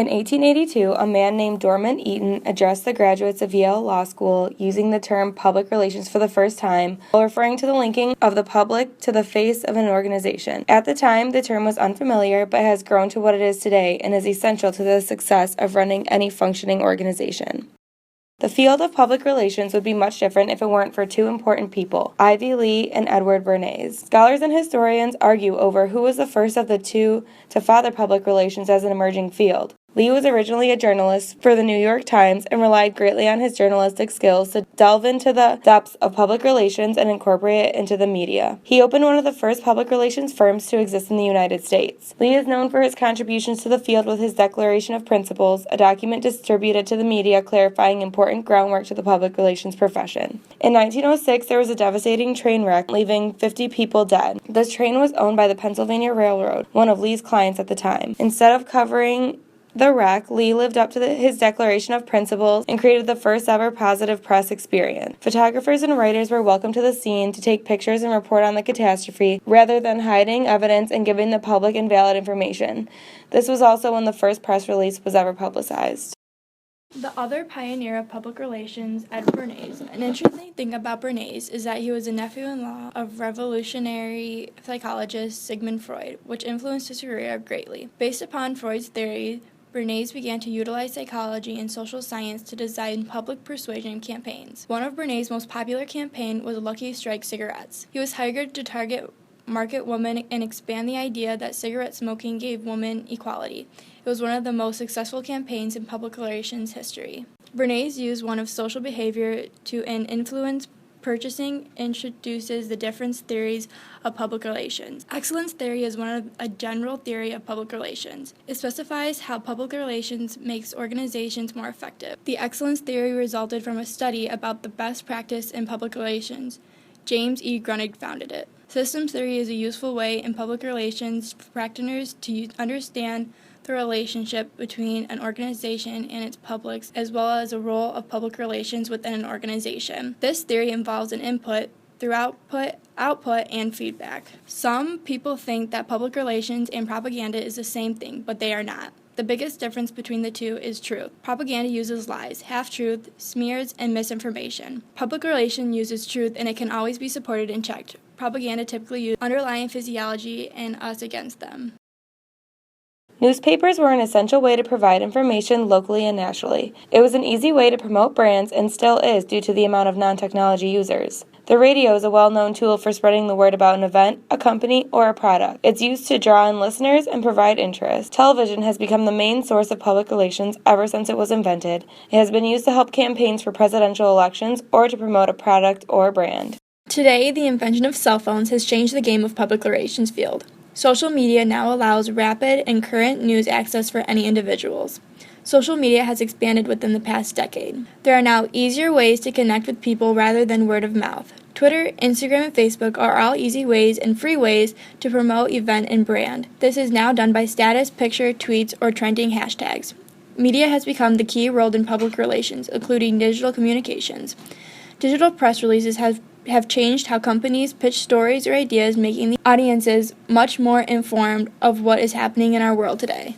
In 1882, a man named Dorman Eaton addressed the graduates of Yale Law School using the term public relations for the first time, while referring to the linking of the public to the face of an organization. At the time, the term was unfamiliar, but has grown to what it is today and is essential to the success of running any functioning organization. The field of public relations would be much different if it weren't for two important people, Ivy Lee and Edward Bernays. Scholars and historians argue over who was the first of the two to father public relations as an emerging field. Lee was originally a journalist for the New York Times and relied greatly on his journalistic skills to delve into the depths of public relations and incorporate it into the media. He opened one of the first public relations firms to exist in the United States. Lee is known for his contributions to the field with his Declaration of Principles, a document distributed to the media clarifying important groundwork to the public relations profession. In 1906, there was a devastating train wreck, leaving 50 people dead. This train was owned by the Pennsylvania Railroad, one of Lee's clients at the time. Instead of covering the wreck, Lee lived up to his Declaration of Principles and created the first ever positive press experience. Photographers and writers were welcome to the scene to take pictures and report on the catastrophe, rather than hiding evidence and giving the public invalid information. This was also when the first press release was ever publicized. The other pioneer of public relations, Edward Bernays. An interesting thing about Bernays is that he was a nephew-in-law of revolutionary psychologist Sigmund Freud, which influenced his career greatly. Based upon Freud's theory, Bernays began to utilize psychology and social science to design public persuasion campaigns. One of Bernays' most popular campaigns was Lucky Strike cigarettes. He was hired to target market women and expand the idea that cigarette smoking gave women equality. It was one of the most successful campaigns in public relations history. Bernays used one of social behavior to influence purchasing, introduces the different theories of public relations. Excellence theory is a general theory of public relations. It specifies how public relations makes organizations more effective. The excellence theory resulted from a study about the best practice in public relations. James E. Grunnig founded it. Systems theory is a useful way in public relations for practitioners to understand the relationship between an organization and its publics, as well as the role of public relations within an organization. This theory involves an input through output, and feedback. Some people think that public relations and propaganda is the same thing, but they are not. The biggest difference between the two is truth. Propaganda uses lies, half-truth, smears, and misinformation. Public relations uses truth, and it can always be supported and checked. Propaganda typically uses underlying physiology and us against them. Newspapers were an essential way to provide information locally and nationally. It was an easy way to promote brands and still is due to the amount of non-technology users. The radio is a well-known tool for spreading the word about an event, a company, or a product. It's used to draw in listeners and provide interest. Television has become the main source of public relations ever since it was invented. It has been used to help campaigns for presidential elections or to promote a product or brand. Today, the invention of cell phones has changed the game of public relations field. Social media now allows rapid and current news access for any individuals. Social media has expanded within the past decade. There are now easier ways to connect with people rather than word of mouth. Twitter, Instagram, and Facebook are all easy ways and free ways to promote event and brand. This is now done by status, picture, tweets, or trending hashtags. Media has become the key role in public relations, including digital communications. Digital press releases have changed how companies pitch stories or ideas, making the audiences much more informed of what is happening in our world today.